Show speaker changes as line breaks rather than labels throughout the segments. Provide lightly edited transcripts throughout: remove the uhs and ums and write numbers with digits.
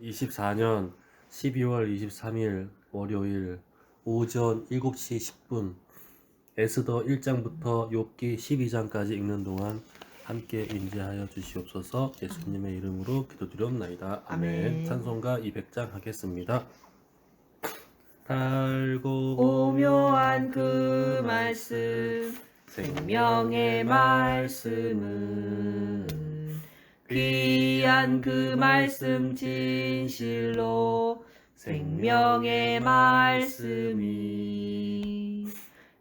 24년 12월 23일 월요일 오전 7시 10분 에스더 1장부터 욥기 12장까지 읽는 동안 함께 임재하여 주시옵소서. 예수님의 이름으로 기도드리옵나이다. 아멘. 찬송가 200장 하겠습니다. 달고
오묘한 그 말씀, 생명의 말씀은 귀한 그 말씀 진실로 생명의 말씀이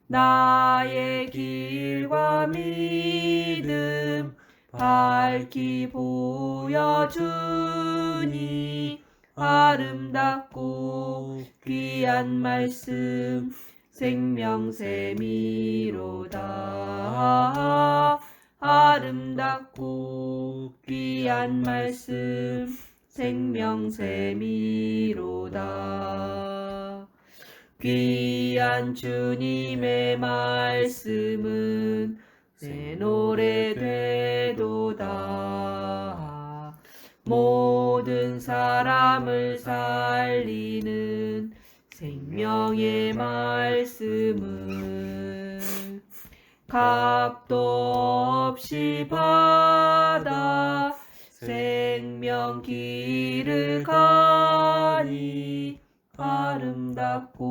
나의 길과 믿음 밝히 보여주니 아름답고 귀한 말씀 생명샘이로다. 아름답고 귀한 말씀 생명샘이로다. 귀한 주님의 말씀은 내 노래 되도다. 모든 사람을 살리는 생명의 말씀은 값도 없이 받아 생명 길을 가니 아름답고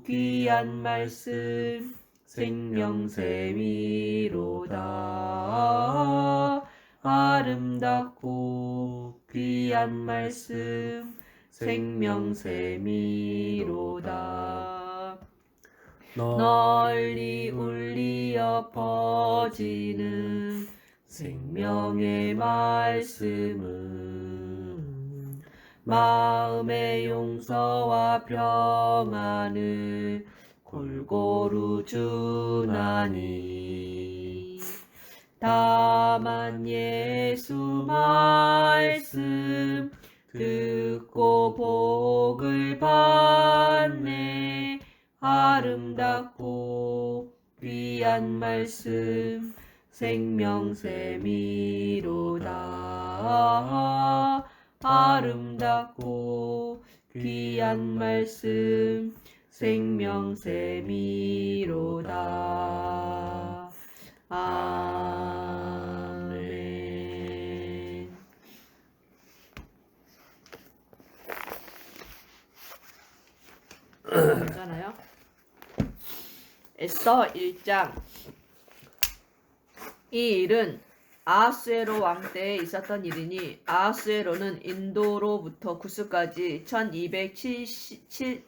귀한 말씀 생명샘이로다. 아름답고 귀한 말씀 생명샘이로다. 널리 울리어 퍼지는 생명의 말씀은 마음의 용서와 평안을 골고루 주나니 다만 예수 말씀 듣고 복을 받네. 아름답고 귀한 말씀 생명샘이로다. 아름답고 귀한 말씀 생명샘이로다. 아멘. 괜찮아요? 에스더 1장. 이 일은 아하수에로 왕 때에 있었던 일이니 아하수에로는 인도로부터 구스까지 1027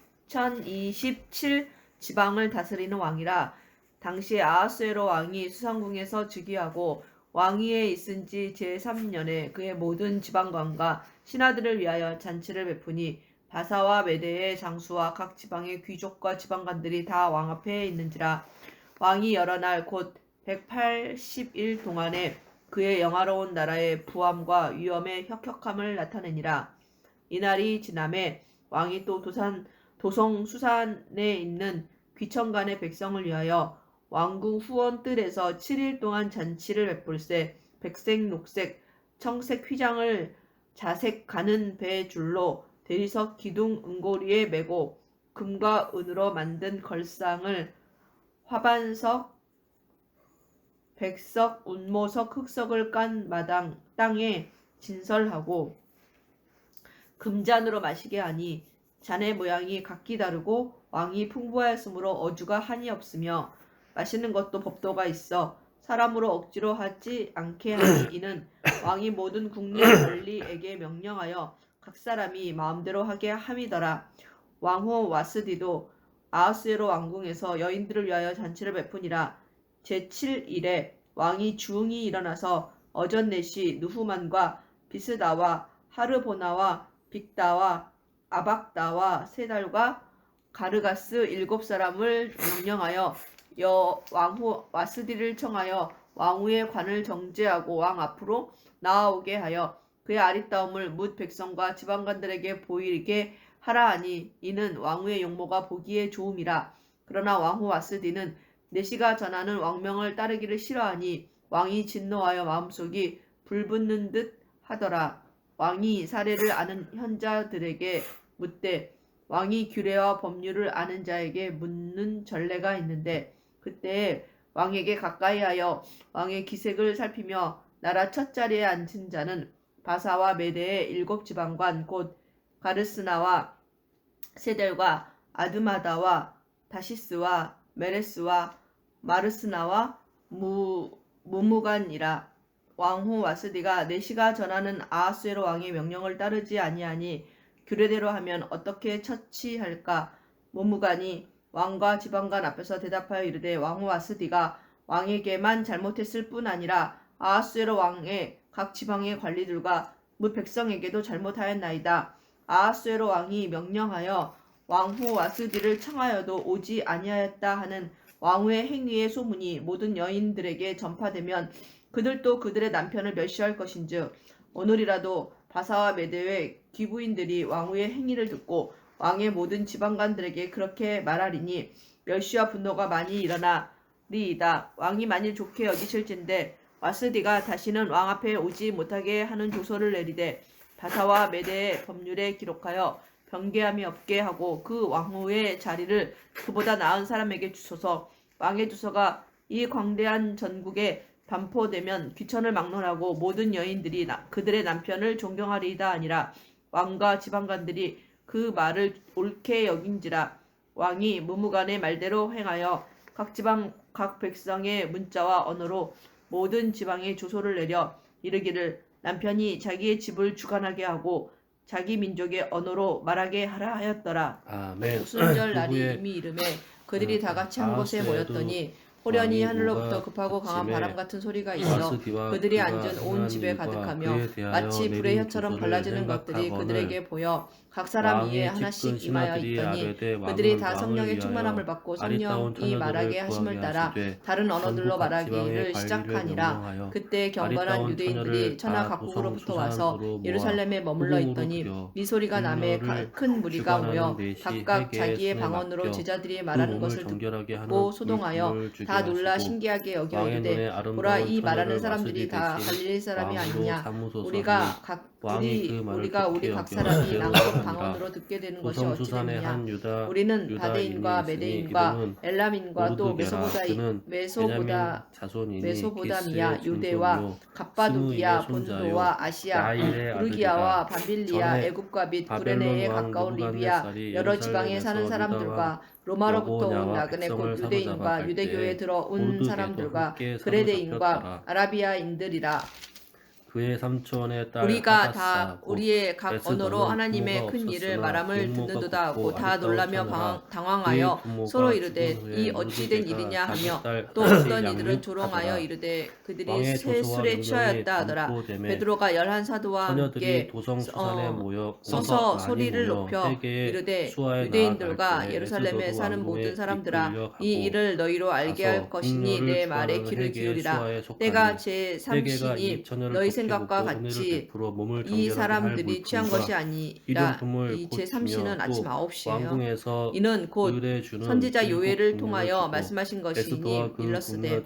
지방을 다스리는 왕이라. 당시 아하수에로 왕이 수상궁에서 즉위하고 왕위에 있은 지 제3년에 그의 모든 지방관과 신하들을 위하여 잔치를 베푸니 바사와 메대의 장수와 각 지방의 귀족과 지방관들이 다 왕 앞에 있는지라. 왕이 여러 날 곧 180일 동안에 그의 영화로운 나라의 부함과 위엄의 혁혁함을 나타내니라. 이날이 지남에 왕이 또 도성 수산에 있는 귀천간의 백성을 위하여 왕궁 후원 뜰에서 7일 동안 잔치를 베풀세 백색, 녹색, 청색 휘장을 자색 가는 배 줄로 대리석 기둥 은고리에 메고 금과 은으로 만든 걸상을 화반석, 백석, 운모석, 흑석을 깐 마당 땅에 진설하고 금잔으로 마시게 하니 잔의 모양이 각기 다르고 왕이 풍부하였으므로 어주가 한이 없으며 마시는 것도 법도가 있어 사람으로 억지로 하지 않게 하니 이는 왕이 모든 국민 관리에게 명령하여 각 사람이 마음대로 하게 함이더라. 왕후 와스디도 아하수에로 왕궁에서 여인들을 위하여 잔치를 베푸니라. 제7일에 왕이 주웅이 일어나서 어전넷이 누후만과 비스다와 하르보나와 빅다와 아박다와 세달과 가르가스 7사람을 명령하여 왕후 와스디를 청하여 왕후의 관을 정죄하고 왕 앞으로 나아오게 하여 그의 아리따움을 뭇 백성과 지방관들에게 보이게 하라 하니 이는 왕후의 용모가 보기에 좋음이라. 그러나 왕후 와스디는 내시가 전하는 왕명을 따르기를 싫어하니 왕이 진노하여 마음속이 불붙는 듯 하더라. 왕이 사례를 아는 현자들에게 묻되 왕이 규례와 법률을 아는 자에게 묻는 전례가 있는데 그때 왕에게 가까이하여 왕의 기색을 살피며 나라 첫 자리에 앉은 자는 바사와 메대의 7지방관 곧 가르스나와 세델과 아드마다와 다시스와 메레스와 마르스나와 무무간이라. 왕후 와스디가 내시가 전하는 아하수에로 왕의 명령을 따르지 아니하니 규례대로 하면 어떻게 처치할까? 무무간이 왕과 지방관 앞에서 대답하여 이르되 왕후 와스디가 왕에게만 잘못했을 뿐 아니라 아하수에로 왕의 각 지방의 관리들과 뭇 백성에게도 잘못하였나이다. 아하수에로 왕이 명령하여 왕후 와스디를 청하여도 오지 아니하였다 하는 왕후의 행위의 소문이 모든 여인들에게 전파되면 그들도 그들의 남편을 멸시할 것인즉 오늘이라도 바사와 메대의 귀부인들이 왕후의 행위를 듣고 왕의 모든 지방관들에게 그렇게 말하리니 멸시와 분노가 많이 일어나리이다. 왕이 만일 좋게 여기실진데 와스디가 다시는 왕 앞에 오지 못하게 하는 조서를 내리되 바사와 메대의 법률에 기록하여 변개함이 없게 하고 그 왕후의 자리를 그보다 나은 사람에게 주소서. 왕의 주소가 이 광대한 전국에 반포되면 귀천을 막론하고 모든 여인들이 그들의 남편을 존경하리이다 아니라 왕과 지방관들이 그 말을 옳게 여긴지라. 왕이 무무간의 말대로 행하여 각 지방 각 백성의 문자와 언어로 모든 지방에 조소를 내려 이르기를 남편이 자기의 집을 주관하게 하고 자기 민족의 언어로 말하게 하라 하였더라.
아멘.
오순절 날이
그후에
이미 이름에 그들이 다 같이 한 곳에 모였더니 호련히 하늘로부터 급하고 강한 바람 같은 소리가 있어 그들이 앉은 온 집에 가득하며 마치 불의 혀처럼 갈라지는 것들이 그들에게 보여 각 사람 위에 하나씩 임하여 있더니 그들이 다 성령의 충만함을 받고 성령이 말하게 하심을 따라 다른 언어들로 말하기를 시작하니라. 그때 경건한 유대인들이 천하 각국으로부터 와서 예루살렘에 머물러 있더니 이 소리가 남에 큰 무리가 모여 각각 자기의 방언으로 제자들이 말하는 것을 듣고 소동하여 다 놀라 신기하게 여겨 이르되 보라 이 말하는 사람들이 다 갈릴리 사람이 아니냐. 우리가 우리 각 사람이 낭독 방언으로 듣게 되는 것이 어찌 되느냐. 우리는 바데인과 메데인과 엘람인과 또 메소보다미아 유대와 갑바도기아 본도와 아시아 부르기아와 밤빌리아 애굽과 및 구레네에 가까운 리비아 여러 지방에 사는 사람들과 로마로부터 온 나그네 곧 유대인과 유대교에 들어온 사람들과 그레데인과 아라비아인들이라.
그의 삼촌의 딸
우리가 다
하다사
우리의 각 언어로 하나님의 큰 일을 말함을 듣는도다 하고 다 놀라며 당황하여 서로 이르되 이 어찌 된 일이냐 하며 또 어떤 이들은 조롱하여 이르되 그들이 새 술에 취하였다 하더라. 베드로가 11사도와 함께 서서 소리를 높여 이르되 유대인들과 예루살렘에 사는 모든 사람들아 이 일을 너희로 알게 할 것이니 내 말에 귀를 기울이라. 때가 제3시니 너희 생각과 같이 이 사람들이 취한 것이 아니라 이 제3시는 아침 9시예요. 이는 곧 선지자 요엘을 통하여 말씀하신 것이니 일러스되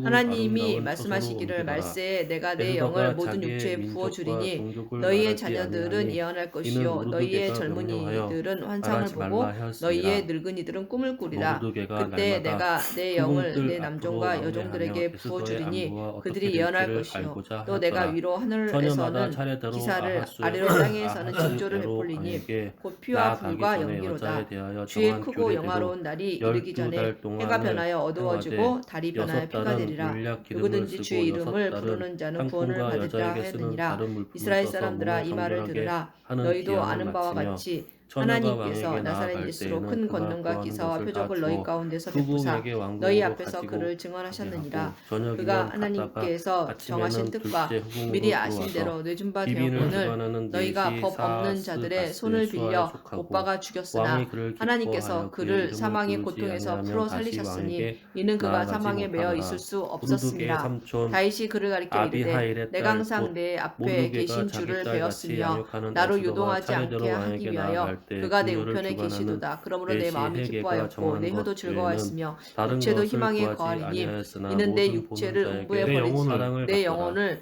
하나님이 말씀하시기를 말세에 내가 내 영을 모든 육체에 부어주리니 너희의 자녀들은 예언할 것이요 너희의 젊은이들은 환상을 보고 너희의 늙은이들은 꿈을 꾸리라. 그때 내가 내 영을 내 남종과 여종들에게 부어주리니 그들이 예언할 것이요 또 내가 위로 하늘에서는 기사를 아래로 땅에서는 징조를 베풀리니 곧 피와 불과 연기로다. 주의 크고 영화로운 날이 이르기 전에 해가 변하여 어두워지고 달이 변하여 피가 되리라. 누구든지 주의 이름을 부르는 자는 구원을 받으리라 하였느니라. 이스라엘 사람들아 이 말을 들으라. 너희도 아는 바와 같이 하나님께서 나사렛 예수로 큰 권능과 기사와 표적을 너희 가운데서 베푸사 너희 앞에서 그를 증언하셨느니라. 그가 하나님께서 정하신 뜻과 미리 아신 대로 내준 바 되었거늘 너희가 법 없는 자들의 손을 빌려 못 박아 죽였으나 하나님께서 그를 사망의 고통에서 풀어 살리셨으니 이는 그가 사망에 매어 있을 수 없었습니다. 다윗이 그를 가리켜 이르되 내가 항상 내 앞에 계신 주를 배웠으며 나로 유동하지 않게 하기 위하여 그가 내 우편에 계시도다. 그러므로 내 마음이 기뻐하였고 내 혀도 즐거워했으며 육체도 희망에 거하리니 이는 내 육체를 음부에 버리지 내 영혼을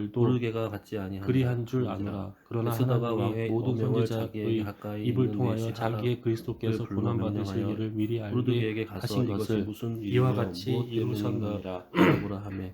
자들도
모르게가 받지 아니하니라.
그리한 줄 아노라. 그러나
에스더가
하나님이
왕의
모든
어명을 자기에게
선지자의
가까이
입을
있는
통하여
메시아가
자기의 그리스도께서
불러
고난받으실
명령하여
일을 미리 알게
모르게에게 가서
하신
이것이
것을
무슨
이와
일이며
같이
무엇
이루셨노라.
때문이니라 물어보라 하매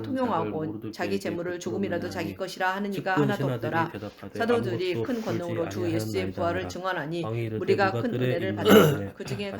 왕은
통용하고
자기를 모르게
자기 재물을
그에게
조금이라도
거두었나니
자기 것이라 하는 이가
측근
하나도 없더라.
신하들이 대답하되
사도들이
아무것도
큰
베풀지
권능으로 주 예수의
아니하였나이다
부활을
하니라.
증언하니
왕이 이르되
무리가
누가
큰
뜰에
은혜를
있는
받았고
것에
그 중에
같이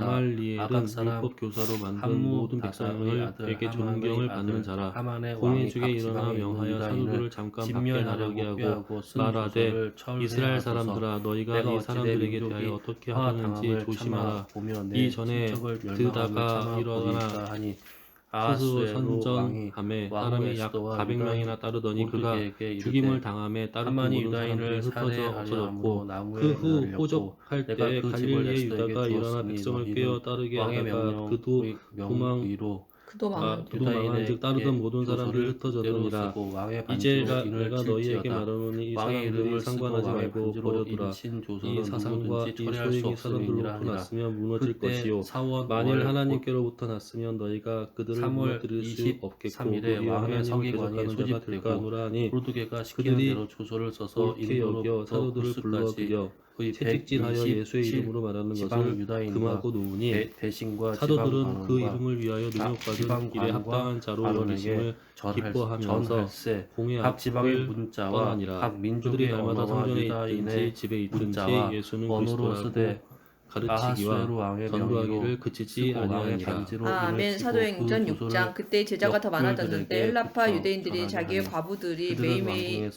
가말리엘은
아각 사람
율법 교사로 만든
함무
모든
다사의
백성을
아들
에게
하만의
존경을
아들
받는 자라.
하만의
공의
왕이
주에
각
일어나
지방에 있는
명하여
유다인을
사도들을 잠깐 밖에
진멸하려고
나가게 하고
꾀하고 쓴
말하되
조서를
이스라엘
철회하소서.
사람들아 너희가
내가
이
어찌 내
사람들에게
민족이
대하여 어떻게
화와
하려는지
당함을
조심하라.
참아보며 내
이전에
친척을
드다가
멸망함을
일어나
참아보리까 하니 아하스웨로 왕이
선전함에
왕후
사람이 약
에스더와
400명이나 따르더니 그가
모르드게에게
죽임을
이르되
당함에 따르고
하만이
모든 사람들이
유다인을
흩어져
살해하려
없어졌고
함으로 나무에
그 후
매달렸고
호접할
내가
때
그 집을
갈릴리의
에스더에게
유다가 일어나
주었으니
백성을
너희는
꿰어 따르게
왕의
하다가 그도
명의로
그도 망한
그도 망한즉 따르던 모든 사람들이 흩어졌느니라. 이제 내가 너희에게 말하노니 이
왕의
사람들이
이름을
상관하지
쓰고 왕의
말고
반지로
버려두라.
인친
이
조서는
사상과
누구든지
이
처리할 수
소행이 사람들로부터
없음이니라.
났으면 무너질
그때
것이요
사원
만일
월
하나님께로부터 났으면 너희가 그들을
3월
무너뜨릴 수 없겠고
23일에
도리어
왕의
하나님을
서기관이
대적하는 자가 될까
소집되고
하노라 하니
모르드게가 시키는
그들이
대로 조서를 써서
옳게 여겨
인도로부터
사도들을 불러
구스까지
그려
거의
채찍질하여 예수의 이름으로 말하는
지방
것을
유다인과
금하고 놓으니
대신과
사도들은 그
지방
이름을 위하여 능력받은
지방
일에
관과
합당한 자로
아론에게
여기심을 기뻐하면서
전할세
공의
각 지방의
앞을
문자와
떠나니라.
각
그들이
민족의
날마다
언어와
성전에
유다인의
있든지 집에 있든지
문자와
예수는
언어로
그리스도라고
쓰되
가르치기와
아하스웨로 왕의 명의로
전도하기를 그치지
쓰고 왕의
아니하니라.
반지로
아멘.
인을 치고
사도행전
그
6장. 그때 제자가 더 많아졌는데
역별들에게
헬라파
붙여
유대인들이
전하게
자기의
하니
과부들이
그들은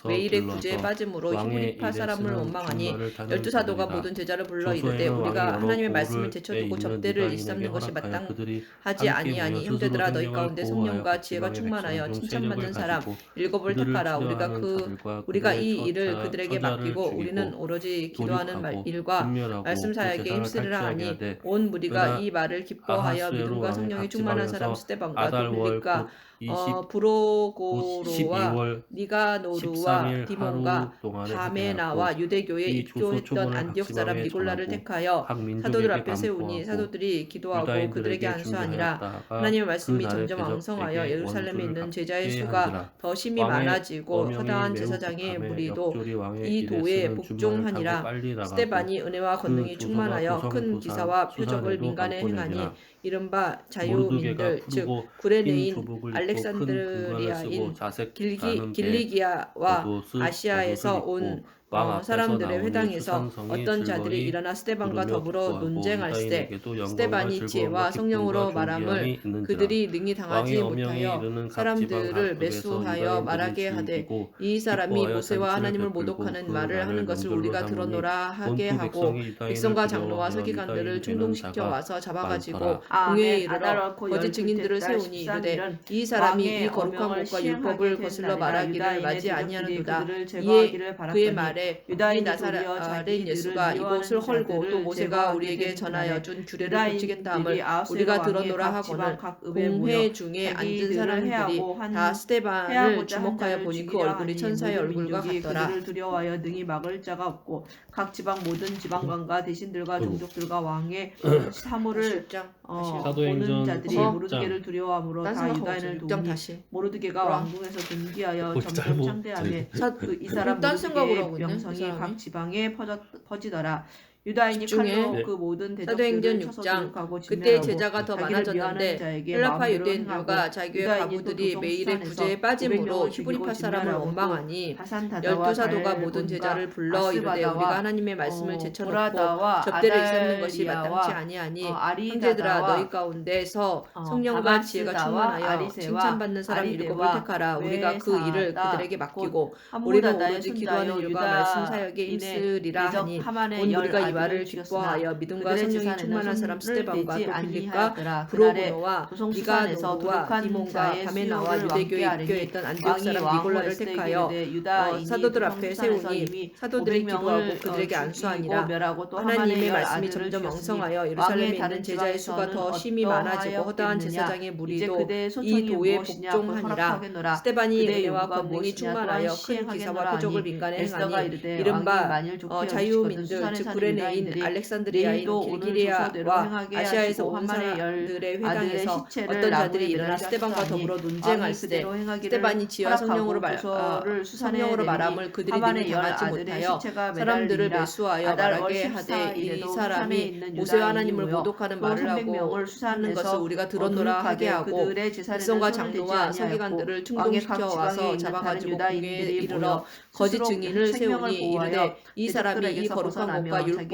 매일의
왕궁에서
구제에
불러서
빠짐으로
왕의
히브리파
일에
사람을
쓰는
원망하니
준말을 타는
12사도가
자들이라.
모든 제자를 불러 이르되
조서에는
우리가
왕이 여러
하나님의 말씀을
고을에
제쳐두고
있는
접대를
유다인에게
일삼는 것이
허락하여
마땅하지
그들이
아니하니
함께
형제들아
모여
너희
스스로
가운데
생명을
성령과
보호하여
지혜가
각
충만하여
지방의
칭찬받는
세력을
사람
가지고
일곱을
그들을
택하라.
투려하는 자들과
우리가
그들의
이 일을
처자를
그들에게 맡기고
죽이고
우리는 오로지 기도하는
도륙하고
일과
분멸하고
말씀 사역에
그 제사를
힘쓰리라
탈취하게
하니
하되
온 무리가
그러나
이 말을 기뻐하여
아하스웨로
믿음과
왕의
성령이
각
충만한
지방에서
사람 스데반과
아달 월
도빌리가
12월
브로고로와 니가노루와
13일
디몬과
하루 동안에
바메나와
하게
유대교에
이 조서
입교했던
초본을
안디옥
각
사람
지방에
니골라를
전하고
택하여
각 민족에게
사도들 앞에 세우니
반포하고
사도들이 기도하고 그들에게
유다인들에게
안수하니라.
준비하였다가
하나님의 말씀이
그 날에
점점 왕성하여
대적에게
예루살렘에
원수를
있는 제자의
갚게
수가
한지라.
더 심히
왕의
많아지고
어명이
허다한
매우
제사장의
급함에
무리도
역졸이 왕의
이
일에
도에
쓰는 준말을
복종하니라.
타고 빨리 나가고
스데반이 은혜와 권능이
그
충만하여
조서가
큰
고성
기사와
부산
표적을
수산에도
민간에 행하니
광고내니라.
이른바
모르드게가
자유민들 즉
푸르고 흰
구레네인
조복을 입고 큰 금관을
알렉산드리아인
쓰고 자색
길기,
나는
길리기아와
겉옷을
아시아에서
입고
온
왕 앞에서
사람들의
나오니
회당에서
수상성이
어떤 자들이
즐거이
일어나 스데반과
부르며
더불어
기뻐하고
논쟁할세
유다인에게도 영광과
스데반이
즐거움과
지혜와 성령으로
기쁨과
말함을
존귀함이 있는지라.
그들이 능히 당하지
왕의 어명이
못하여
이르는 각 지방
사람들을
각국에서
매수하여
유다인들이
말하게 하되
즐기고
이 사람이
기뻐하여
모세와
잔치를
하나님을
베풀고
모독하는
그
말을 하는
날을
것을
명절로
우리가
삼으니
들어노라 하게
본토
하고
백성이 유다인을
백성과 장로와
두려워하여
서기관들을
유다인이 되는
충동시켜
자가
와서 잡아가지고
많더라.
공회에 이르러 거짓 증인들을 세우니 이르되 이 사람이 이 거룩한 것과 율법을 거슬러 말하기를 마지 아니하는도다. 이에 그의 말에 이 나사렛 예수가 이곳을 헐고 또 모세가 우리에게 전하여 준 규례를 고치겠다 함을 우리가 들어노라 하거늘 공회 중에 앉은 사람들이 다 스데반을 주목하여 보니 그 얼굴이 천사의 얼굴과 같더라.
그들을 두려워하여 능히 막을 자가 없고 각 지방 모든 지방관과 대신들과 종족들과 왕의 사물을
10장
사도행전
보는 자들이
10장.
모르드게를 두려워함으로
딴
다
생각하고
유다인을
6장
도우니
다시
모르드게가
뭐라?
왕궁에서 존귀하여
뭐
점점
잘못
창대하며 이 사람
딴 생각을 하고
모르드게의
있네, 이
명성이
사람이.
각 지방에 퍼지더라. 유다인이
집중해.
칼로
네.
그 모든
사도행전
대적들을 쳐서
6장.
도륙하고
그때
진멸하고
제자가 더
자기를
많아졌는데
미워하는 자에게
헬라파
마음대로
유대인들과
행하고
자기의
유다인이 또
과부들이
도성
매일의
수산에서
구제에 빠짐으로
500명을
히브리파
죽이고
사람을
진멸하고
원망하니
바산다다와
12사도가 모든
달본과
제자를 불러 이르되
아스바다와
우리가 하나님의 말씀을 제쳐놓고
보라다와
접대를 일삼는 것이
아달리아와
마땅치 아니하니
아리다다와
형제들아 너희 가운데서 성령과 지혜가
다마스다와
충만하여
아리세와
칭찬받는 사람
아리데와
일곱을 택하라. 우리가 그 일을
외사다
그들에게 맡기고
곧
우리는
함무다다의
오로지
손자여
기도하는 일과 말씀 사역에 힘쓰리라
대적
하니
하만의
온
열
우리가 이
아들을
말을
죽였으나
기뻐하여 믿음과
그들의
성령이
재산에는
충만한 사람
손을
스데반과
대지
도빌립과
아니하였더라. 그날에
브로고노와
도성수산에서
니가노루와
도륙한
디몬과
자의
바메나와
수요를
유대교에
왕께
입교했던 안디옥
왕이
사람
왕후
니골라를
에스더에게
택하여
이르되 유다인이
사도들 앞에
도성수산에서
세우니
이미
사도들이
500명을
기도하고 그들에게
죽이고
안수하니라.
멸하고 또
하나님의
하만의 열
말씀이
아들을
점점
죽였으니
왕성하여 예루살렘에
왕의 다른
있는 제자의 수가 더
지방에서는
심히 많아지고 허다한
어떠하였겠느냐.
제사장의
이제
무리도
그대의
이
소청이
도에
무엇이냐
복종하니라.
허락하겠노라.
스데반이
그대의
은혜와
요구가
권능이
무엇이냐
충만하여
또한
큰
시행하겠노라
기사와 표적을
하니
민간에
에스더가
행하니
이르되
이른바
왕이 만일 좋게 여기시거든
자유민들
수산에
즉
사는
구레네인
유다인들이
알렉산드리아인
내일도 오늘 조서대로
길기리아와
행하게
아시아에서
하시고
온
하만의 열
사람들의
아들의
회당에서
시체를
어떤 자들이
나무에
일어나
매달게
스데반과
하시더니
더불어
왕이
논쟁할세
그대로 행하기를
스데반이 지혜와 성령으로
조서를 수산에
성령으로
내리니
말함을 그들이
하만의
능히
열
당하지
아들의
못하여
시체가
사람들을
매달리니라.
매수하여
아달
말하게
월
하되 이
14일에도
사람이
수산에 있는
모세와
유다인이
하나님을
모여
모독하는
또
말을 하고
300명을
하는 것을
수산에서
우리가 들었노라 하게 하고
그들의 재산에는
백성과
손을 대지
장로와
아니하였고
서기관들을
왕의
충동시켜
각 지방에
와서
있는
잡아가지고
다른
공회에
유다인들이
이르러
모여
거짓
스스로
증인을
생명을
세우니
보호하여
이르되 이 사람이 이
대적들에게서
거룩한
벗어나며
것과
자기의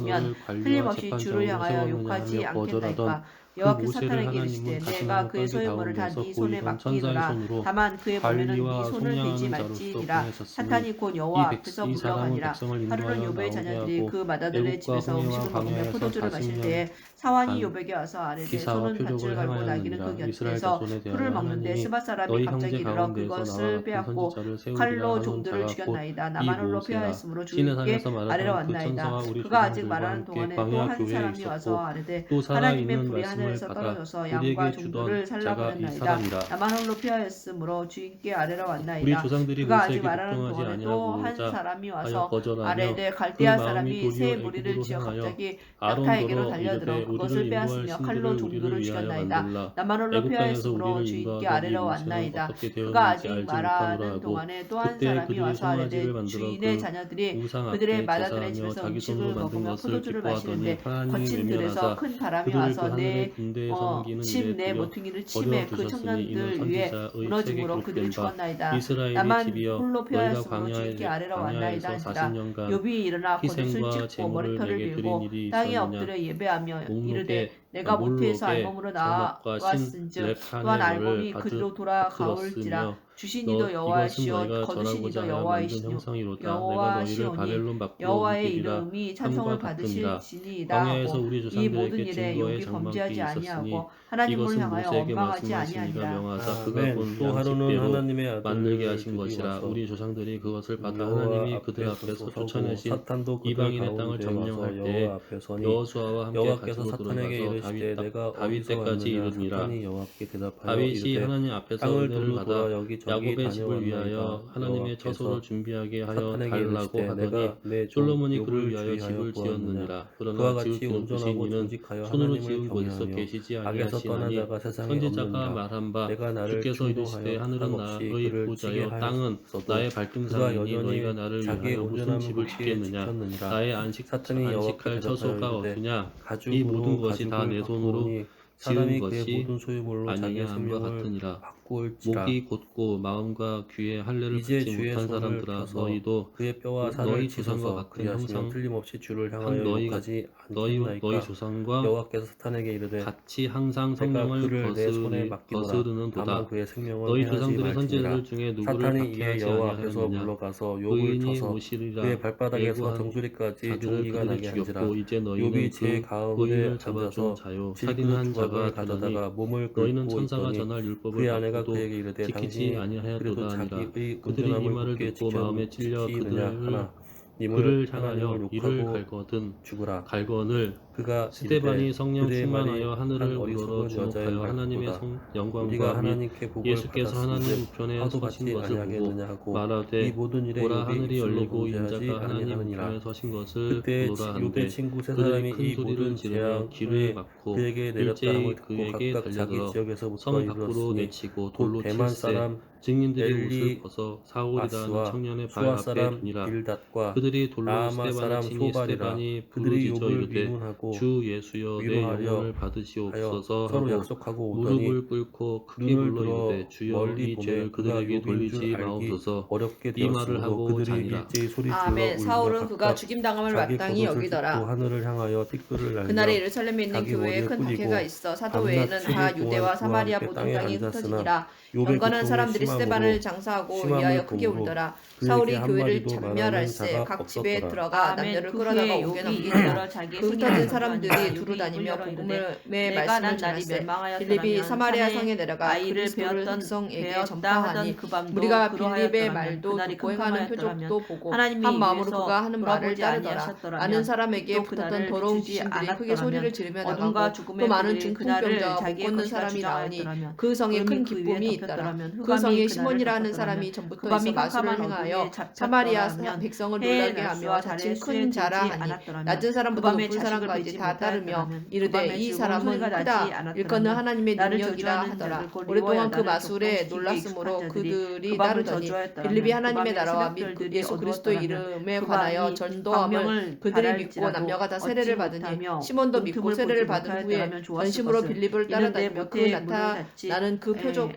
마시면
너를 관리와
틀림없이
재판장으로
주를 향하여
세웠느냐
욕하지
하며 거절하던
않겠나이까.
여호와께서
모세를
사탄에게
하나님은
이르시되
가시나무
내가 그의
가운데
소유물을 다
가운데서
네 손에
보이던 천사의
맡기노라.
손으로
다만 그의 범죄는
관리와
네 손을 대지
속량하는 자로서
말지니라.
보냈었으니
사탄이 곧 여호와
이
앞에서
사람은
물러가니라.
백성을
하루는
인도하여
요배의
나오게
자녀들이
하고
그 마다들의
애국과
집에서
홍해와
음식을 먹으며
광야에서
포도주를 마실
40년
때에 사환이
간
요백에 와서 아뢰되
기사와
손은 밭을
표적을
갈고 나귀는 그
행하였느니라. 이스라엘
곁에서
자손에
풀을
대하여
먹는데
하나님이
스밧 사람이
너희
갑자기
형제
이르러
가운데에서 나와
그것을
같은
빼앗고
선지자를 세우리라
칼로
하는
종들을
자가 곧
죽였나이다.
이
나만홀로
모세라.
피하였으므로
시내
주께
산에서
아래로
말하던 그
왔나이다.
천사와 우리
그가 아직
조상들과
말하는
함께
동안에
광야
또 한
교회에
사람이 와서
있었고
아뢰되
또
하나님의
살아있는
불이
말씀을
하늘에서
받아
떨어져서 양과
우리에게
종들을
주던 자가 이
살라버렸나이다.
사람이라.
나만홀로 피하였으므로 주께 아래로
우리
왔나이다.
조상들이
그가 아직
모세에게
말하는
복종하지
동안에 또 한
아니하고자
사람이
하여
와서
거절하며
아뢰되
그
갈대아
마음이
사람이
도리어
새 무리를
애굽으로
지어
향하여
갑자기
아론더러
낙타에게로 달려들어
이르되
그것을
우리를 인도할
빼앗으며 칼로
신들을 우리를
종들을
위하여
죽였나이다.
만들라.
나만홀로
애굽 땅에서
피하였으므로
우리를
주께
인도하던 이
아래로
모세는
왔나이다.
어떻게
그가
되었는지
아직
알지 못하노라
말하는
하고
동안에 또 한
그때
사람이
그들이
와서
송아지를
아뢰되
만들어
주인의
그
자녀들이
우상
그들의
앞에
마다들의
제사하며
집에서
자기 손으로
음식을
만든
먹으며
것을
포도주를
기뻐하더니
마시는데
하나님이
거친 들에서
외면하사
큰 바람이
그들을 그
와서
하늘의 군대에 섬기는
침
일에
내
두려
모퉁이를 침에 그
버려두셨으니 이는
청년들 위에
선지자의 책에
무너짐으로 그들이
기록된 바
죽었나이다.
이스라엘의
나만
집이여
홀로
너희가
피하였으므로 주께 아래로 왔나이다
광야에서
하니라.
40년간
욥이 일어나 겉옷을
희생과
찢고
제물을
머리털을
내게
밀고
드린 일이
땅에
있었느냐.
엎드려 예배하며 이르되
목록에
내가 모태에서
몰록에
알몸으로
장막과
나왔은즉 또한 알몸이 그리로 돌아가올지라. 주신이도
이것은
여호와시요
너희가
거두신이도
전하고자 하여 만든
여호와이시뇨
형상이로다. 내가
여호와시오니
너희를 바벨론 밖으로
여호와의
옮기리라
이름이 찬송을
함과 같음이라.
받으실지니이다
광야에서
하고
우리
이
조상들에게
모든 일에
증거의
욥이
장막이
범죄하지
있었으니
아니하고 하나님을
이것은
향하여
모세에게
원망하지
말씀하신 이가
아니하니라.
명하사 그가
아멘.
본
또 하루는
양식대로
하나님의 아들을
만들게 하신
들이
것이라.
와서
우리 조상들이 그것을 받아
여호와
하나님이 그들
앞에
앞에서
서고
쫓아내신
사탄도 그들
이방인의 땅을
가운데
점령할
와서
때에
여호와 앞에 서니
여호수아와 함께
여호와께서
가지고
사탄에게
들어가서
이르시되 내가
다윗
어디서
때까지
왔느냐
이르니라.
사탄이 여호와께 대답하여
다윗이
이르되
하나님 앞에서
땅을
은혜를
둘러
받아
돌아 여기저기
야곱의 집을 위하여
다녀왔나이다.
하나님의
여호와께서
처소를 준비하게 하여
사탄에게
달라고
이르시되
하더니
내가 내 종
솔로몬이
욥을
그를 위하여
주의하여
집을
구하느냐
지었느니라.
그와
그러나
같이
지을 곳이
온전하고
이는
정직하여
손으로
하나님을
지은 곳에서
경외하며
계시지
악에서 떠난
아니하시나니
자가 세상에
선지자가
없느니라.
말한 바
내가 나를
주께서 이르시되
충동하여
하늘은
값없이
나의
그를
보좌여
찌게
땅은
하였어도
나의
그가
발등상이니
여전히
너희가 나를
자기의
위하여 무슨
온전함을
집을
굳게
짓겠느냐.
지켰느니라.
나의
사탄이 여호와께
안식할 처소가
대답하여 이르되
없느냐. 이
가죽으로
모든 것이 다 내
가죽을
손으로
바꾸오니
지은
사람이 그의
것이
모든 소유물로 자기의
아니냐 함과
생명을
같으니라.
바꾸올지라.
목이 곧고 마음과 귀에 할례를
이제
받지
주의
못한
손을
사람들아
펴서
너희도
그의 뼈와 살을
너희 조상과
찢어서
같은
그리하시면
형상
틀림없이 주를
한
향하여
너희
욕하지
너희
않겠나이까.
조상과
여호와께서 사탄에게 이르되
같이 항상
내가
성령을
그를 내 손에 맡기노라.
거스르는
다만
도다.
그의 생명을
너희
해하지
조상들의
말지니라.
선지자들 중에 누구를
사탄이 이에
박해하지
여호와 앞에서
아니하였느냐.
물러가서 욕을
의인이
쳐서
오시리라.
그의 발바닥에서
예고한
정수리까지
자들은
종기가
그들을
나게 한지라.
죽였고 이제 너희는
욥이 제
그
가운데
의인을 잡아준
앉아서
자요
질그
살인한 자가
조각을
되더니
가져다가 몸을
너희는
긁고
천사가
있더니
전할 율법을
그의 아내가
받고도
그에게 이르되
지키지
당신이
아니하였도다
그래도
아니라.
자기의
그들이 이
온전함을
말을
굳게
듣고 마음에 찔려
지키느냐 하나
그를
님을
향하여
하나님을
이를
욕하고
갈거든
죽으라.
갈건을
그가
스데반이
이르되
성령
그대의 말이
충만하여 하늘을
한
우러러
어리석은
주목하여
여자의
하나님의
말보다 우리가
영광과 및
하나님께 복을
예수께서 하나님
받았은즉
우편에
화도
서신
받지
것을 보고
아니하겠느냐 하고 이
말하되
모든 일에
보라
욥이
하늘이
입술로
열리고
범죄하지
인자가 하나님
아니하느니라.
우편에 서신 것을
그때
보라
욥의
한데
친구 세
그들이
사람이
큰
이
소리를
모든
지르며
재앙
귀를
후에
막고
그에게 내렸다 함을
일제히
듣고
그에게
각각 자기
달려들어
지역에서부터
성 밖으로
이르렀으니
내치고
곧
돌로
대만
칠세
사람
증인들이
엘리
옷을 벗어 사울이라는
아스와
청년의 발
수아
앞에
사람
두니라.
빌닷과
그들이 돌로
라마
스데반을
사람
치니
소발이라.
스데반이
그들이
부르짖어
욥을
이르되
위문하고
주 예수여 내
위로하려
영혼을
하여
받으시옵소서
서로
하고
약속하고 오더니
무릎을 꿇고 크게
눈을
불러
들어
이르되 주여
멀리
이
보매
죄를
그가
그들에게
욥인
돌리지
줄 알기
마옵소서.
어렵게
이 말을
되었으므로
하고
그들이
자니라.
일제히 소리 질러
아멘.
울며
사울은 그가
각각
죽임당함을
자기
마땅히
겉옷을
여기더라.
찢고 하늘을 향하여 티끌을 날려
그날에 예루살렘에 있는
자기
교회에
머리에
큰
뿌리고
박해가 있어 사도
밤낮
외에는 다
7일 동안
유대와
그와
사마리아
함께
모든
땅에
땅이
앉았으나
흩어지니라.
욥의
경건한
고통이
사람들이
심함으로
스데반을 장사하고
심함을
위하여 크게
보므로
울더라.
그에게
사울이
한
교회를
마디도
장멸할세
말하는
각
자가
집에
없었더라.
들어가 남녀를 끌어다가 오게 넘기니라. 그 흩어진 사람들이 두루 다니며 복음의 말씀을 전하세 빌립이 사마리아 성에 내려가 그리스도를 백성에게 전파하니 우리가 빌립의 말도 듣고 행하는 표적도 보고 한 마음으로 그가 하는 말을 따르더라. 아는 사람에게 붙었던 더러운 귀신들이 크게 소리를 지르며 나가고 또 많은 중풍병자와 못 걷는 사람이 나오니 그 성에 큰 기쁨이 있더라. 그 성에 시몬이라 하는 사람이 전부터 있어 마술을 행하여 사마리아 백성을 놀라게 하며 자칭 큰 자라 하니 낮은 사람보다 높은 사람까지 다 따르며 이르되 이 사람은 크다 일컫는 하나님의 능력이라 하더라. 오랫동안 그 마술에 놀랐으므로 그들이 따르더니 빌립이 하나님의 나라와 및 예수 그리스도의 이름에 관하여 전도함을 그들이 믿고 남녀가 다 세례를 받으니 시몬도 믿고 세례를 받은 후에 전심으로 빌립을 따라다니며 그 나타나는 그 표적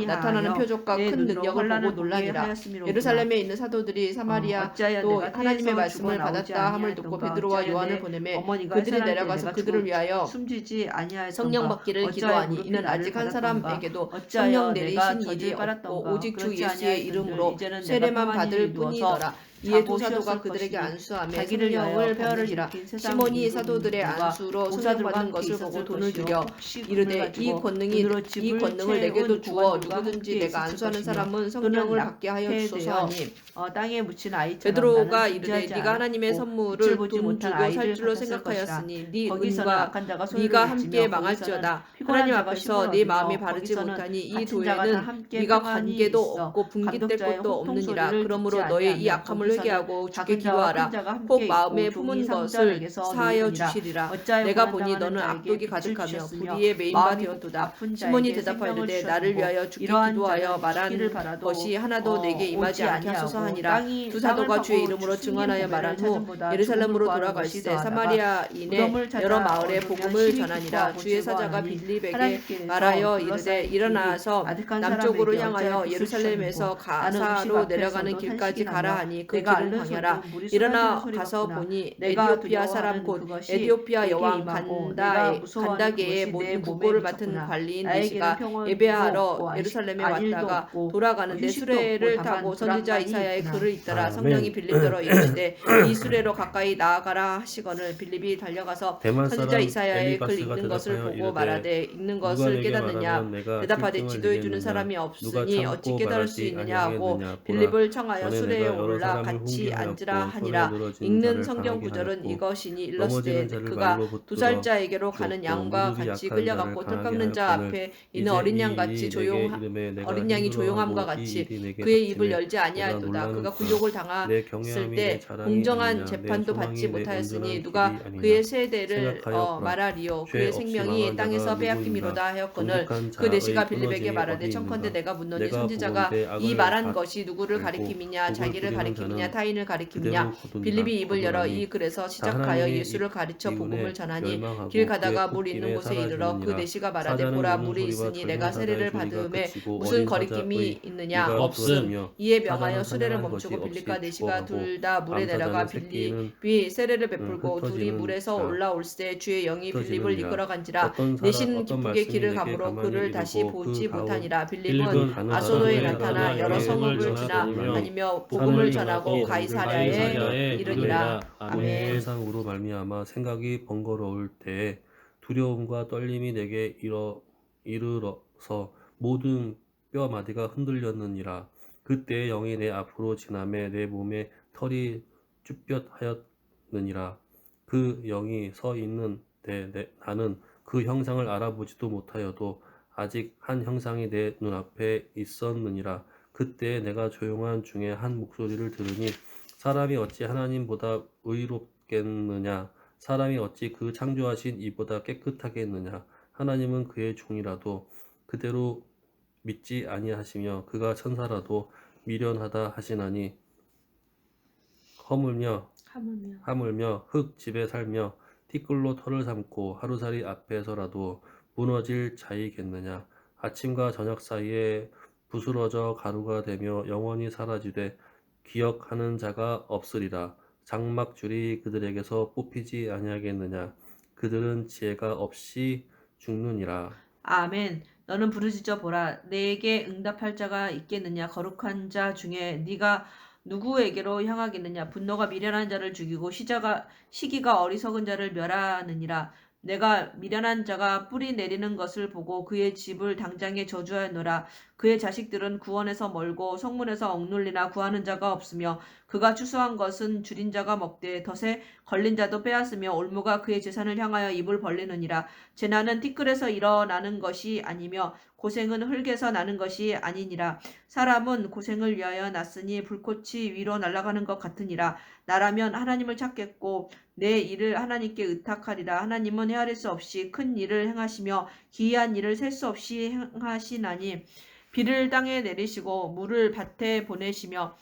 나타나는 표적과 큰 능력을 보고 놀라니라. 예루살렘에 있는 사도들이 사마리아 또 하나님의 말씀을 받았다 함을 듣고 베드로와 요한을 보내매 그들이 그들이
생산할 때
내려가서
내가
그들을 위하여
숨지지 아니하였던가.
성령 받기를
어찌하여
기도하니
무릎이
이는
나를
아직 한
받았던가.
사람에게도
어찌하여
성령
내가
내리신
젖을
일이 없고
빨았던가.
오직 주
그렇지
예수의
아니하였은들
이름으로
이제는 내가
세례만
평안히
받을
누워서
뿐이더라. 이에 두
자고
사도가
쉬었을
그들에게
것이니
안수하며
자기를 위하여
성령을
폐허를
받느니라.
일으킨 세상
시몬이
일부
사도들의
누가
안수로 성령
보사들과
받는
함께
것을
있었을
보고 돈을
것이요.
주려
혹시 금을
이르되
가지고
이
눈으로 집을
권능을 내게도
채운
주어
보관들과
누구든지
함께
내가
있었을
안수하는
것이며
사람은
또는
성령을 받게 하여 주소서 하니
땅에 묻힌 아이처럼
베드로가
나는
이르되
존재하지
네가 하나님의
않았고
선물을
빛을 보지
돈
못한
주고 살
아이들
줄로
같았을
생각하였으니 네
거기서는
은과
악한 자가 소리를
네가 함께
내치며
망할지어다.
피곤한
하나님
자가
앞에서
쉼을
네
얻으며
마음이 바르지
거기서는
못하니 이
갇힌 자가 다
도에는
함께
네가
평안히
관계도
있어.
없고 분깃될
감독자의
것도 없느니라.
호통소리를
그러므로
듣지
너의 이
아니하며
악함을
거기서는
회개하고 주께
작은 자와 큰
기도하라.
자가 함께
혹
있고
마음에
종이
품은 것을
상자에게서
사하여
놓으니라.
주시리라.
어찌하여
내가 보니
고난당하는
너는
자에게
악독이
빛을
가득하며
주셨으며
불의에 메인 바
마음이
되었도다.
아픈
시몬이
자에게
대답하여
생명을
이르되 나를
주셨고
위하여 주께
이러한
기도하여
자는
말한
죽기를 바라도
것이 하나도 내게 임하지
오지
않게 하소서
아니하고
하니라. 두 사도가 주의 이름으로 증언하여 말한 후 예루살렘으로 돌아갈새 사마리아인의 여러 마을에 복음을 전하니라. 주의 사자가 빌립에게 말하여 이르되 일어나서 남쪽으로 향하여 예루살렘에서 가사로 내려가는 길까지 가라 하니 그 길은 광야라. 일어나 가서 보니 에디오피아 사람 곧 에디오피아 여왕 간다게의 모든 국고를 맡은 관리인 느시가 예배하러 예루살렘에 왔다가 돌아가는데 수레를 타고 선지자 이사야의 글을 읽더라.
아멘.
성령이 빌립더러 이르시되 이 수레로 가까이 나아가라 하시거늘 빌립이 달려가서
대만
선지자
사람
이사야의 글
엘리바스가
읽는 것을
대답하여
보고
이르되
말하되 읽는
누가
것을
내게
깨닫느냐.
말하면 내가
대답하되
필등을
지도해 주는
내겠느냐.
사람이
누가
없으니
참고
어찌 깨달을 수
말하지
있느냐 하고
아니하겠느냐. 보라.
빌립을 청하여
전에
수레에
내가 여러
올라
사람을
같이
훈계하였고
앉으라
손에
하니라.
늘어진
읽는
자를
성경
강하게
구절은
하였고
이것이니
넘어지는
일러스되
자를
그가
말로
두
붙들어
살자에게로 가는
주었고
양과
무릎이
같이
약한
끌려갔고
자를
털
강하게
깎는 자
하였거늘
앞에
이제
있는 어린
이
양 같이
일이
조용
내게 이름에 내가
어린 양이 조용함과
힘들어하고 이
같이
일이 내게
그의 입을
닥치매
열지
내가
아니하였도다.
놀라는
그가
바
굴욕을
내
당했을
경외함이
때
내 자랑이
공정한
아니냐. 내
재판도
소망이
받지
내
못하였으니
온전한
누가
길이 아니냐.
그의 세대를
생각하여 보라.
말하리요.
죄
그의
없이
생명이
망한
땅에서
자가
빼앗김이로다 하였거늘
정직한
그 내시가
자의
빌립에게
끊어짐이
말하되
어디
청컨대
있는가.
내가 묻노니
내가
선지자가
보건대
이
악을
말한 것이 누구를
알고
가리킴이냐
복을
자기를
부리는
가리킴이냐
자는
타인을 가리킴이냐.
그대로 거둔다.
빌립이 입을 열어
거두나니
이 글에서
다
시작하여
하나님의
예수를 가르쳐 복음을
기운에
전하니
멸망하고
길 가다가
그의
물 있는
콧김에
곳에 이르러 그
사라지느니라.
내시가 말하되
사자는
보라
우는
물이
소리와
있으니
젊은
내가
사자의
세례를
소리가
받음에
그치고
무슨
어린
거리낌이
사자의
있느냐.
귀가
없음.
부러지며
이에
사자는
명하여 수레를
사냥한
멈추고
것이
빌립과
없이
내시가
죽어가고
둘 다 물에 내려가
암사자는 새끼는
빌립이 세례를 베풀고 둘이
흩어지는
물에서
자.
올라올세 주의 영이 빌립을
흩어지느니라.
이끌어간지라.
어떤
내시는
어떤
기쁘게
말씀이
길을
내게
가므로
가만히
그를 다시
이르고
보지
그 가운
못하니라.
빌립은
빌립은
가는
아소도에
사도에
나타나 여러
나타나
성읍을
복음을
지나
전하다니며
다니며 복음을
복음을
전하고
전하고
가이사랴에
가이사랴에
이르니라.
아멘.
환상으로 말미암아 생각이 번거로울 때에 두려움과 떨림이 내게 이르러서 모든 뼈 마디가 흔들렸느니라. 그때 영이 내 앞으로 지나매 내 몸에 털이 쭈뼛하였느니라. 그 영이 서 있는데 나는 그 형상을 알아보지도 못하여도 아직 한 형상이 내 눈앞에 있었느니라. 그때 내가 조용한 중에 한 목소리를 들으니 사람이 어찌 하나님보다 의롭겠느냐. 사람이 어찌 그 창조하신 이보다 깨끗하겠느냐. 하나님은 그의 종이라도 그대로 믿지 아니하시며 그가 천사라도 미련하다 하시나니 하물며 흙 집에 살며 티끌로 털을 삼고 하루살이 앞에서라도 무너질 자이겠느냐. 아침과 저녁 사이에 부스러져 가루가 되며 영원히 사라지되 기억하는 자가 없으리라. 장막줄이 그들에게서 뽑히지 아니하겠느냐. 그들은 지혜가 없이 죽느니라.
아멘. 너는 부르짖어 보라. 내게 응답할 자가 있겠느냐. 거룩한 자 중에 네가 누구에게로 향하겠느냐. 분노가 미련한 자를 죽이고 시기가 어리석은 자를 멸하느니라. 내가 미련한 자가 뿌리 내리는 것을 보고 그의 집을 당장에 저주하노라. 그의 자식들은 구원에서 멀고 성문에서 억눌리나 구하는 자가 없으며 그가 추수한 것은 줄인 자가 먹되 덫에 걸린 자도 빼앗으며 올무가 그의 재산을 향하여 입을 벌리느니라. 재난은 티끌에서 일어나는 것이 아니며 고생은 흙에서 나는 것이 아니니라. 사람은 고생을 위하여 났으니 불꽃이 위로 날아가는 것 같으니라. 나라면 하나님을 찾겠고 내 일을 하나님께 의탁하리라. 하나님은 헤아릴 수 없이 큰 일을 행하시며 기이한 일을 셀 수 없이 행하시나니 비를 땅에 내리시고 물을 밭에 보내시며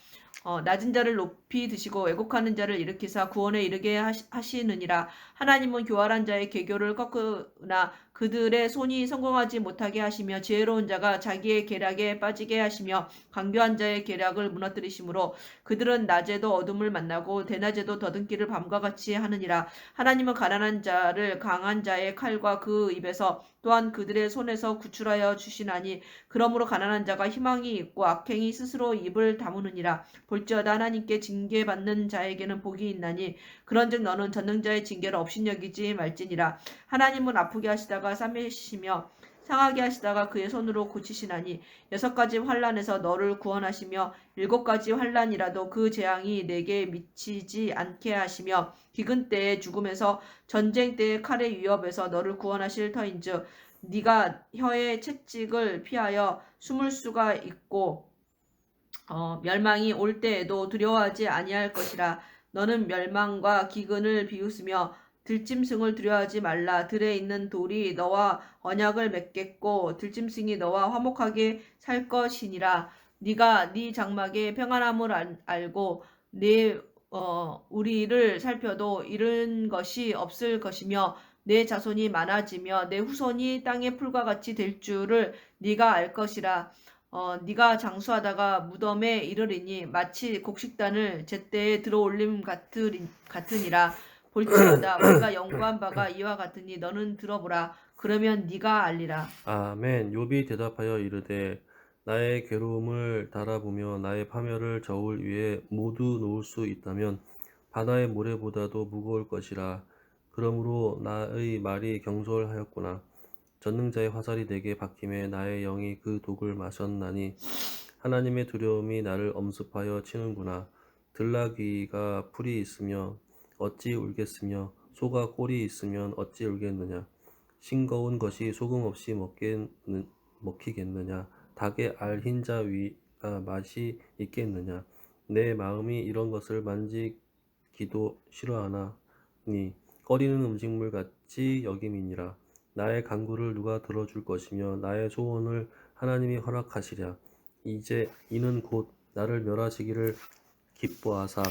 낮은 자를 높이 드시고 왜곡하는 자를 일으키사 구원에 이르게 하시느니라. 하나님은 교활한 자의 계교를 꺾으나 그들의 손이 성공하지 못하게 하시며 지혜로운 자가 자기의 계략에 빠지게 하시며 강교한 자의 계략을 무너뜨리시므로 그들은 낮에도 어둠을 만나고 대낮에도 더듬기를 밤과 같이 하느니라. 하나님은 가난한 자를 강한 자의 칼과 그 입에서 또한 그들의 손에서 구출하여 주시나니 그러므로 가난한 자가 희망이 있고 악행이 스스로 입을 다무느니라. 볼지어다 하나님께 징계받는 자에게는 복이 있나니 그런즉 너는 전능자의 징계를 업신여기지 말지니라. 하나님은 아프게 하시다가 싸매시며 상하게 하시다가 그의 손으로 고치시나니 6가지 환난에서 너를 구원하시며 7가지 환난이라도 그 재앙이 내게 미치지 않게 하시며 기근 때의 죽음에서 전쟁 때의 칼의 위협에서 너를 구원하실 터인즉 네가 혀의 채찍을 피하여 숨을 수가 있고 멸망이 올 때에도 두려워하지 아니할 것이라. 너는 멸망과 기근을 비웃으며 들짐승을 두려워하지 말라. 들에 있는 돌이 너와 언약을 맺겠고 들짐승이 너와 화목하게 살 것이니라. 네가 네 장막의 평안함을 알고 내 우리를 살펴도 잃은 것이 없을 것이며 내 자손이 많아지며 내 후손이 땅의 풀과 같이 될 줄을 네가 알 것이라. 네가 장수하다가 무덤에 이르리니 마치 곡식단을 제때에 들어올림 같으니라. 볼지어다 우리가 연구한 바가 이와 같으니 너는 들어보라. 그러면 네가 알리라.
아멘. 욥이 대답하여 이르되 나의 괴로움을 달아보며 나의 파멸을 저울 위에 모두 놓을 수 있다면 바다의 모래보다도 무거울 것이라. 그러므로 나의 말이 경솔하였구나. 전능자의 화살이 내게 박힘에 나의 영이 그 독을 마셨나니 하나님의 두려움이 나를 엄습하여 치는구나. 들나귀가 풀이 있으며 어찌 울겠으며 소가 꼴이 있으면 어찌 울겠느냐. 싱거운 것이 소금 없이 먹히겠느냐. 닭의 알 흰자 위가 맛이 있겠느냐. 내 마음이 이런 것을 만지기도 싫어하나니 꺼리는 음식물 같이 여김이니라. 나의 간구를 누가 들어줄 것이며 나의 소원을 하나님이 허락하시랴. 이제 이는 곧 나를 멸하시기를 기뻐하사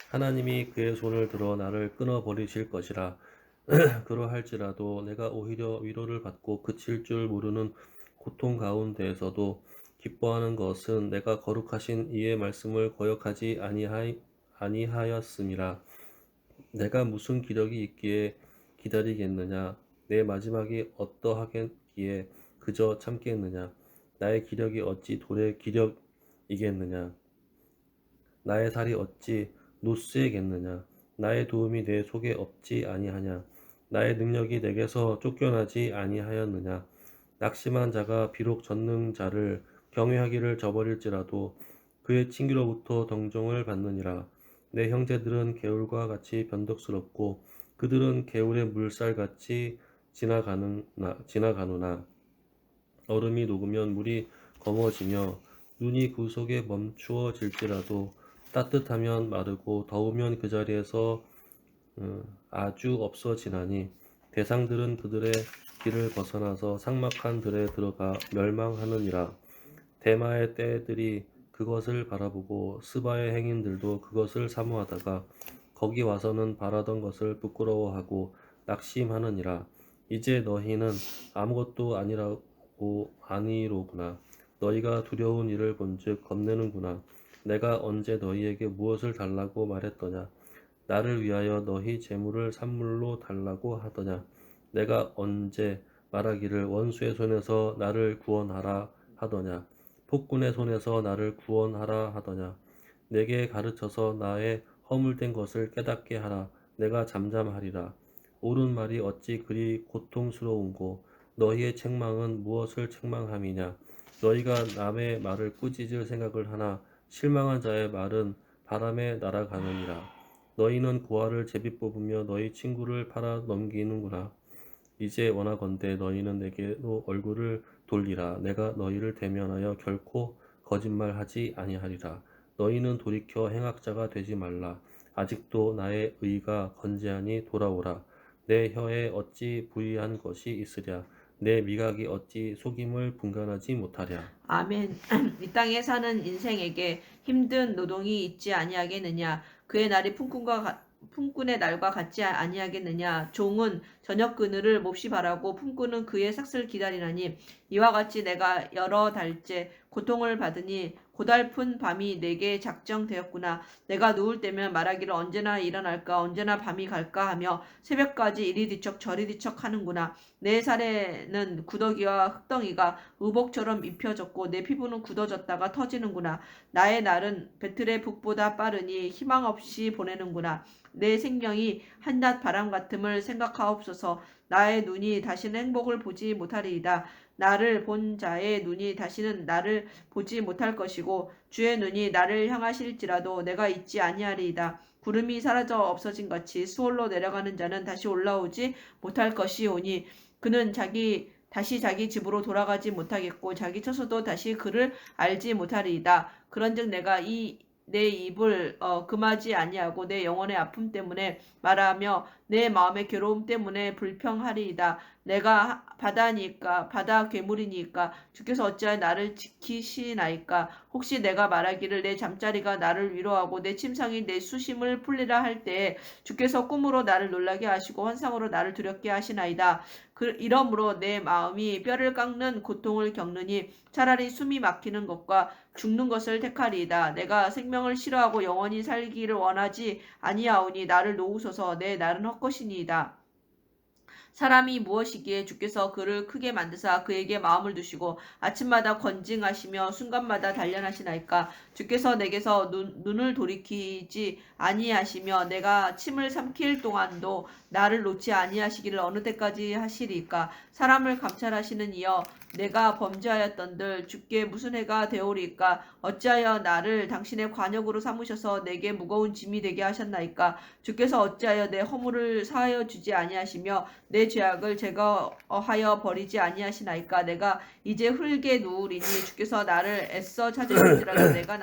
하나님이 그의 손을 들어 나를 끊어버리실 것이라. 그러할지라도 내가 오히려 위로를 받고 그칠 줄 모르는 고통 가운데에서도 기뻐하는 것은 내가 거룩하신 이의 말씀을 거역하지 아니하였음이라. 내가 무슨 기력이 있기에 기다리겠느냐. 내 마지막이 어떠하겠기에 그저 참겠느냐. 나의 기력이 어찌 돌의 기력이겠느냐. 나의 살이 어찌 노쇠겠느냐. 나의 도움이 내 속에 없지 아니하냐. 나의 능력이 내게서 쫓겨나지 아니하였느냐. 낙심한 자가 비록 전능자를 경외하기를 저버릴지라도 그의 친구로부터 동정을 받느니라. 내 형제들은 개울과 같이 변덕스럽고 그들은 개울의 물살같이 지나가누나. 얼음이 녹으면 물이 검어지며 눈이 그 속에 멈추어질지라도 따뜻하면 마르고 더우면 그 자리에서 아주 없어지나니 대상들은 그들의 길을 벗어나서 삭막한 들에 들어가 멸망하느니라. 대마의 떼들이 그것을 바라보고 스바의 행인들도 그것을 사모하다가 거기 와서는 바라던 것을 부끄러워하고 낙심하느니라. 이제 너희는 아무것도 아니로구나. 너희가 두려운 일을 본즉 겁내는구나. 내가 언제 너희에게 무엇을 달라고 말했더냐. 나를 위하여 너희 재물을 산물로 달라고 하더냐. 내가 언제 말하기를 원수의 손에서 나를 구원하라 하더냐. 폭군의 손에서 나를 구원하라 하더냐. 내게 가르쳐서 나의 허물된 것을 깨닫게 하라. 내가 잠잠하리라. 옳은 말이 어찌 그리 고통스러운고 너희의 책망은 무엇을 책망함이냐. 너희가 남의 말을 꾸짖을 생각을 하나 실망한 자의 말은 바람에 날아가느니라. 너희는 고아를 제비 뽑으며 너희 친구를 팔아 넘기는구나. 이제 원하건대 너희는 내게로 얼굴을 돌리라. 내가 너희를 대면하여 결코 거짓말하지 아니하리라. 너희는 돌이켜 행악자가 되지 말라. 아직도 나의 의가 건재하니 돌아오라. 내 혀에 어찌 불의한 것이 있으랴. 내 미각이 어찌 속임을 분간하지 못하랴.
아멘. 이 땅에 사는 인생에게 힘든 노동이 있지 아니하겠느냐. 그의 날이 품꾼의 날과 같지 아니하겠느냐. 종은 저녁 그늘을 몹시 바라고 품꾼은 그의 삭슬 기다리나니 이와 같이 내가 여러 달째 고통을 받으니 고달픈 밤이 내게 작정되었구나. 내가 누울 때면 말하기를 언제나 일어날까 언제나 밤이 갈까 하며 새벽까지 이리 뒤척 저리 뒤척 하는구나. 내 살에는 구더기와 흙덩이가 의복처럼 입혀졌고 내 피부는 굳어졌다가 터지는구나. 나의 날은 배틀의 북보다 빠르니 희망 없이 보내는구나. 내 생명이 한낮 바람 같음을 생각하옵소서. 나의 눈이 다시는 행복을 보지 못하리이다. 나를 본 자의 눈이 다시는 나를 보지 못할 것이고 주의 눈이 나를 향하실지라도 내가 잊지 아니하리이다. 구름이 사라져 없어진 같이 수월로 내려가는 자는 다시 올라오지 못할 것이오니 그는 다시 자기 집으로 돌아가지 못하겠고 자기 처소도 다시 그를 알지 못하리이다. 그런즉 내가 내 입을 금하지 아니하고 내 영혼의 아픔 때문에 말하며 내 마음의 괴로움 때문에 불평하리이다. 내가 바다니까 바다 괴물이니까 주께서 어찌하여 나를 지키시나이까. 혹시 내가 말하기를 내 잠자리가 나를 위로하고 내 침상이 내 수심을 풀리라 할 때에 주께서 꿈으로 나를 놀라게 하시고 환상으로 나를 두렵게 하시나이다. 이러므로 내 마음이 뼈를 깎는 고통을 겪느니 차라리 숨이 막히는 것과 죽는 것을 택하리이다. 내가 생명을 싫어하고 영원히 살기를 원하지 아니하오니 나를 놓으소서. 내 날은 헛것이니이다. 사람이 무엇이기에 주께서 그를 크게 만드사 그에게 마음을 두시고 아침마다 건징하시며 순간마다 단련하시나이까. 주께서 내게서 눈을 돌이키지 아니하시며 내가 침을 삼킬 동안도 나를 놓지 아니하시기를 어느 때까지 하시리까. 사람을 감찰하시는 이여 내가 범죄하였던들 주께 무슨 해가 되오리까. 어찌하여 나를 당신의 관역으로 삼으셔서 내게 무거운 짐이 되게 하셨나이까. 주께서 어찌하여 내 허물을 사하여 주지 아니하시며 내 죄악을 제거하여 버리지 아니하시나이까. 내가 이제 흙에 누우리니 주께서 나를 애써 찾으실지라도 내가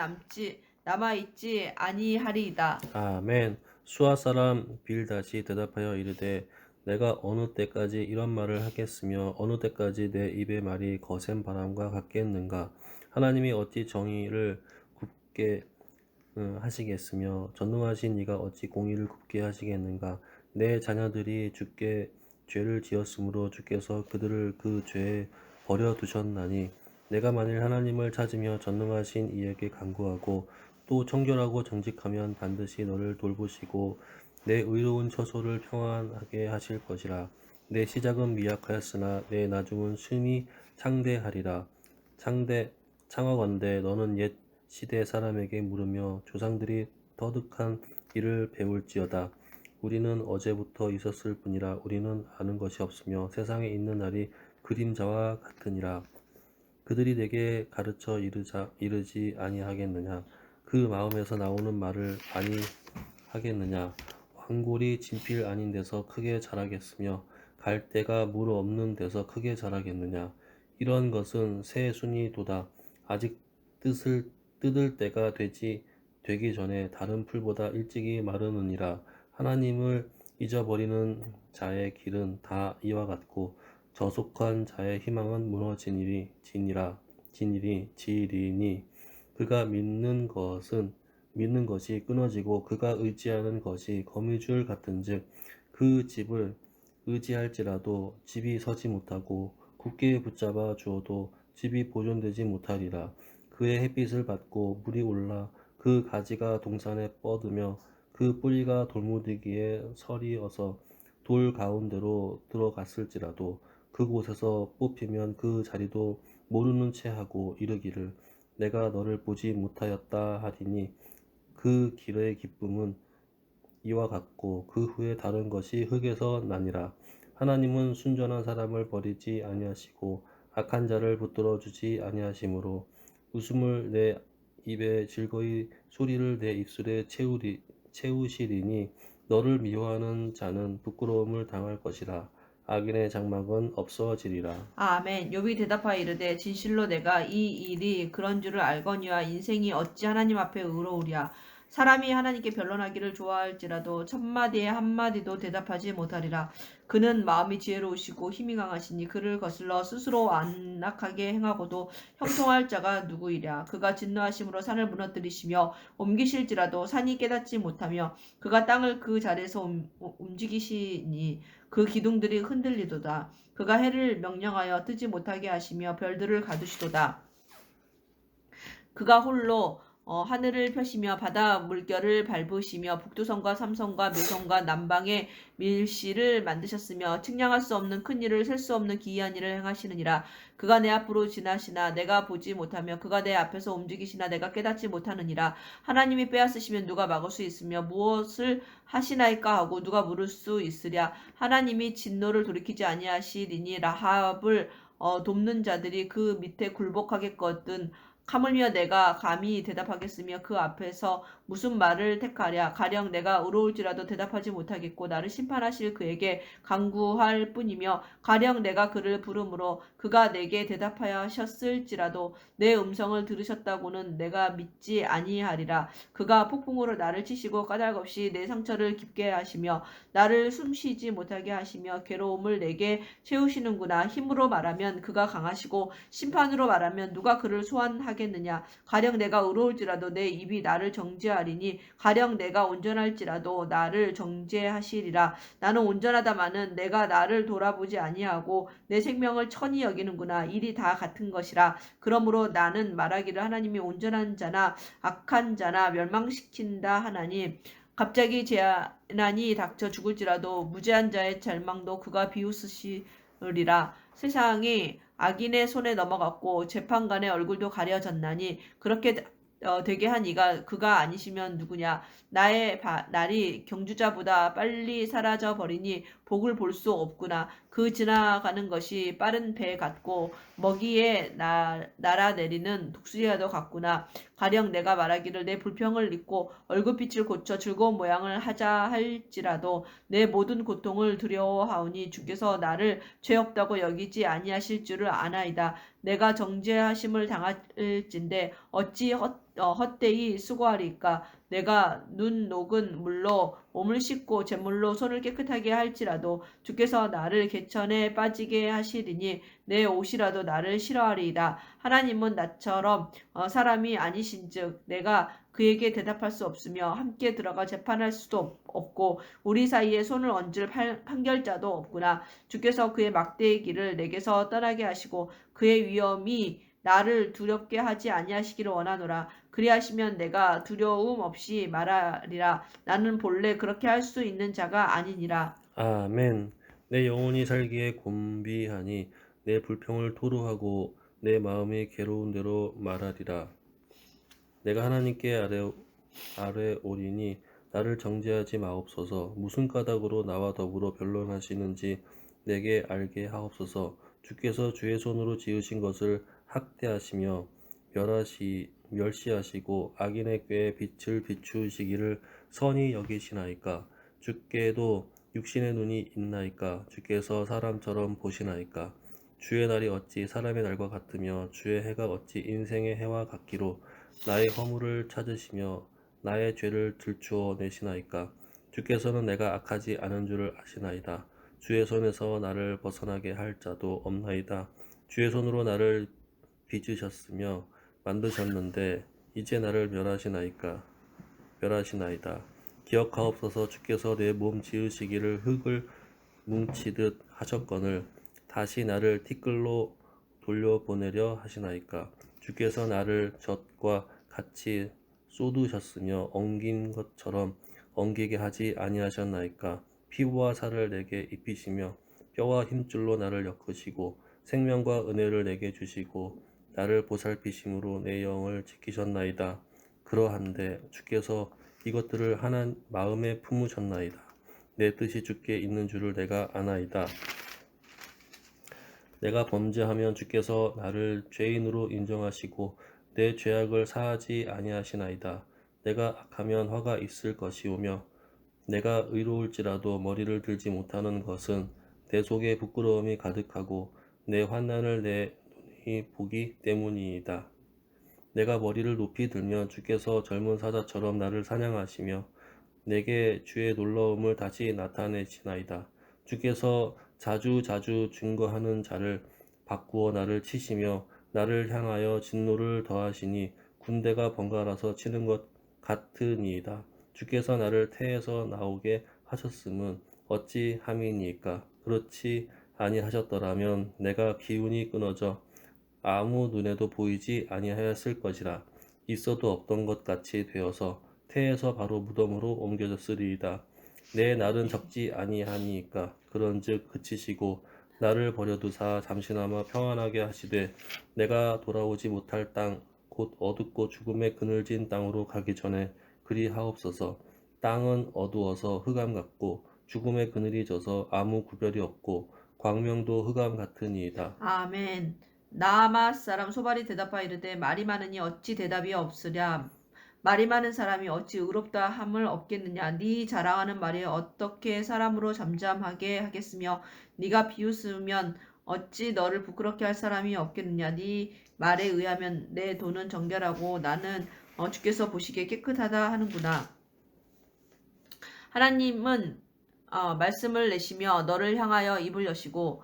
남아있지 아니하리이다.
아멘. 수아 사람 빌닷이 대답하여 이르되 내가 어느 때까지 이런 말을 하겠으며 어느 때까지 내 입의 말이 거센 바람과 같겠는가. 하나님이 어찌 정의를 굽게 하시겠으며 전능하신 이가 어찌 공의를 굽게 하시겠는가. 내 자녀들이 주께 죄를 지었으므로 주께서 그들을 그 죄에 버려두셨나니 내가 만일 하나님을 찾으며 전능하신 이에게 간구하고 또 청결하고 정직하면 반드시 너를 돌보시고 내 의로운 처소를 평안하게 하실 것이라. 내 시작은 미약하였으나 내 나중은 심히 창대하리라. 창하건대 너는 옛 시대 사람에게 물으며 조상들이 터득한 일을 배울지어다. 우리는 어제부터 있었을 뿐이라 우리는 아는 것이 없으며 세상에 있는 날이 그림자와 같으니라. 그들이 내게 가르쳐 이르지 아니하겠느냐. 그 마음에서 나오는 말을 아니하겠느냐. 황골이 진필 아닌 데서 크게 자라겠으며 갈대가 물 없는 데서 크게 자라겠느냐. 이런 것은 새 순이도다. 아직 뜯을 때가 되기 전에 다른 풀보다 일찍이 마르느니라. 하나님을 잊어버리는 자의 길은 다 이와 같고 저속한 자의 희망은 무너지리니 그가 믿는 것이 끊어지고 그가 의지하는 것이 거미줄 같은즉 그 집을 의지할지라도 집이 서지 못하고 굳게 붙잡아 주어도 집이 보존되지 못하리라. 그의 햇빛을 받고 물이 올라 그 가지가 동산에 뻗으며 그 뿌리가 돌무더기에 서리어서 돌 가운데로 들어갔을지라도 그곳에서 뽑히면 그 자리도 모르는 채 하고 이르기를 내가 너를 보지 못하였다 하리니 그 길의 기쁨은 이와 같고 그 후에 다른 것이 흙에서 나니라. 하나님은 순전한 사람을 버리지 아니하시고 악한 자를 붙들어 주지 아니하시므로 웃음을 내 입에 즐거이 소리를 내 입술에 채우시리니 너를 미워하는 자는 부끄러움을 당할 것이라. 악인의 장막은 없어지리라.
아멘. 욥이 대답하여 이르되 진실로 내가 이 일이 그런 줄을 알거니와 인생이 어찌 하나님 앞에 의로우랴. 사람이 하나님께 변론하기를 좋아할지라도 첫마디에 한마디도 대답하지 못하리라. 그는 마음이 지혜로우시고 힘이 강하시니 그를 거슬러 스스로 안악하게 행하고도 형통할 자가 누구이랴. 그가 진노하심으로 산을 무너뜨리시며 옮기실지라도 산이 깨닫지 못하며 그가 땅을 그 자리에서 움직이시니 그 기둥들이 흔들리도다. 그가 해를 명령하여 뜨지 못하게 하시며 별들을 가두시도다. 그가 홀로 하늘을 펴시며 바다 물결을 밟으시며 북두성과 삼성과 묘성과 남방의 밀실을 만드셨으며 측량할 수 없는 큰 일을 셀 수 없는 기이한 일을 행하시느니라. 그가 내 앞으로 지나시나 내가 보지 못하며 그가 내 앞에서 움직이시나 내가 깨닫지 못하느니라. 하나님이 빼앗으시면 누가 막을 수 있으며 무엇을 하시나이까 하고 누가 물을 수 있으랴. 하나님이 진노를 돌이키지 아니하시리니 라합을 돕는 자들이 그 밑에 굴복하겠거든. 하물며 내가 감히 대답하겠으며 그 앞에서 무슨 말을 택하랴. 가령 내가 의로울지라도 대답하지 못하겠고 나를 심판하실 그에게 간구할 뿐이며 가령 내가 그를 부르므로 그가 내게 대답하셨을지라도 내 음성을 들으셨다고는 내가 믿지 아니하리라. 그가 폭풍으로 나를 치시고 까닭없이 내 상처를 깊게 하시며 나를 숨쉬지 못하게 하시며 괴로움을 내게 채우시는구나. 힘으로 말하면 그가 강하시고 심판으로 말하면 누가 그를 소환하겠느냐. 가령 내가 의로울지라도 내 입이 나를 정죄하리니 가령 내가 온전할지라도 나를 정죄하시리라. 나는 온전하다마는 내가 나를 돌아보지 아니하고 내 생명을 천히 여기는구나. 일이 다 같은 것이라. 그러므로 나는 말하기를 하나님이 온전한 자나 악한 자나 멸망시킨다 하나니 갑자기 재난이 닥쳐 죽을지라도 무죄한 자의 절망도 그가 비웃으시리라. 세상이 악인의 손에 넘어갔고 재판관의 얼굴도 가려졌나니 그렇게 되게 한 이가 그가 아니시면 누구냐. 나의 날이 경주자보다 빨리 사라져 버리니 복을 볼 수 없구나. 그 지나가는 것이 빠른 배 같고 먹이에 날아내리는 독수리와도 같구나. 가령 내가 말하기를 내 불평을 잊고 얼굴빛을 고쳐 즐거운 모양을 하자 할지라도 내 모든 고통을 두려워하오니 주께서 나를 죄 없다고 여기지 아니하실 줄을 아나이다. 내가 정죄하심을 당할진대 어찌 헛되이 수고하리까. 내가 눈 녹은 물로 몸을 씻고 제물로 손을 깨끗하게 할지라도 주께서 나를 개천에 빠지게 하시리니 내 옷이라도 나를 싫어하리이다. 하나님은 나처럼 사람이 아니신즉 내가 그에게 대답할 수 없으며 함께 들어가 재판할 수도 없고 우리 사이에 손을 얹을 판결자도 없구나. 주께서 그의 막대의 길을 내게서 떠나게 하시고 그의 위엄이 나를 두렵게 하지 아니하시기를 원하노라. 그리하시면 내가 두려움 없이 말하리라. 나는 본래 그렇게 할 수 있는 자가 아니니라.
아멘. 내 영혼이 살기에 곤비하니 내 불평을 토로하고 내 마음이 괴로운 대로 말하리라. 내가 하나님께 아뢰오리니 나를 정죄하지 마옵소서. 무슨 까닭으로 나와 더불어 변론하시는지 내게 알게 하옵소서. 주께서 주의 손으로 지으신 것을 학대하시며 멸시하시고 악인의 꾀에 빛을 비추시기를 선히 여기시나이까. 주께도 육신의 눈이 있나이까. 주께서 사람처럼 보시나이까. 주의 날이 어찌 사람의 날과 같으며 주의 해가 어찌 인생의 해와 같기로. 나의 허물을 찾으시며 나의 죄를 들추어 내시나이까. 주께서는 내가 악하지 않은 줄을 아시나이다. 주의 손에서 나를 벗어나게 할 자도 없나이다. 주의 손으로 나를 빚으셨으며 만드셨는데 이제 나를 멸하시나이다. 기억하옵소서. 주께서 내 몸 지으시기를 흙을 뭉치듯 하셨거늘 다시 나를 티끌로 돌려보내려 하시나이까. 주께서 나를 젖과 같이 쏟으셨으며 엉긴 것처럼 엉기게 하지 아니하셨나이까. 피부와 살을 내게 입히시며 뼈와 힘줄로 나를 엮으시고 생명과 은혜를 내게 주시고 나를 보살피심으로 내 영을 지키셨나이다. 그러한데 주께서 이것들을 마음에 품으셨나이다. 내 뜻이 주께 있는 줄을 내가 아나이다. 내가 범죄하면 주께서 나를 죄인으로 인정하시고 내 죄악을 사하지 아니하시나이다. 내가 악하면 화가 있을 것이오며 내가 의로울지라도 머리를 들지 못하는 것은 내 속에 부끄러움이 가득하고 내 환난을 내 눈이 보기 때문이이다. 내가 머리를 높이 들면 주께서 젊은 사자처럼 나를 사냥하시며 내게 주의 놀라움을 다시 나타내시나이다. 주께서 자주 증거하는 자를 바꾸어 나를 치시며 나를 향하여 진노를 더하시니 군대가 번갈아서 치는 것 같으니이다. 주께서 나를 태에서 나오게 하셨음은 어찌 함이니까? 그렇지 아니하셨더라면 내가 기운이 끊어져 아무 눈에도 보이지 아니하였을 것이라. 있어도 없던 것 같이 되어서 태에서 바로 무덤으로 옮겨졌으리이다. 내 날은 적지 아니하니까. 그런즉 그치시고 나를 버려두사 잠시나마 평안하게 하시되 내가 돌아오지 못할 땅 곧 어둡고 죽음의 그늘진 땅으로 가기 전에 그리하옵소서. 땅은 어두워서 흑암 같고 죽음의 그늘이 져서 아무 구별이 없고 광명도 흑암 같으니이다.
아멘. 나아마 사람 소발이 대답하여 이르되 말이 많으니 어찌 대답이 없으랴. 말이 많은 사람이 어찌 의롭다 함을 얻겠느냐. 네 자랑하는 말이 어떻게 사람으로 잠잠하게 하겠으며 네가 비웃으면 어찌 너를 부끄럽게 할 사람이 없겠느냐. 네 말에 의하면 내 돈은 정결하고 나는 주께서 보시기에 깨끗하다 하는구나. 하나님은 말씀을 내시며 너를 향하여 입을 여시고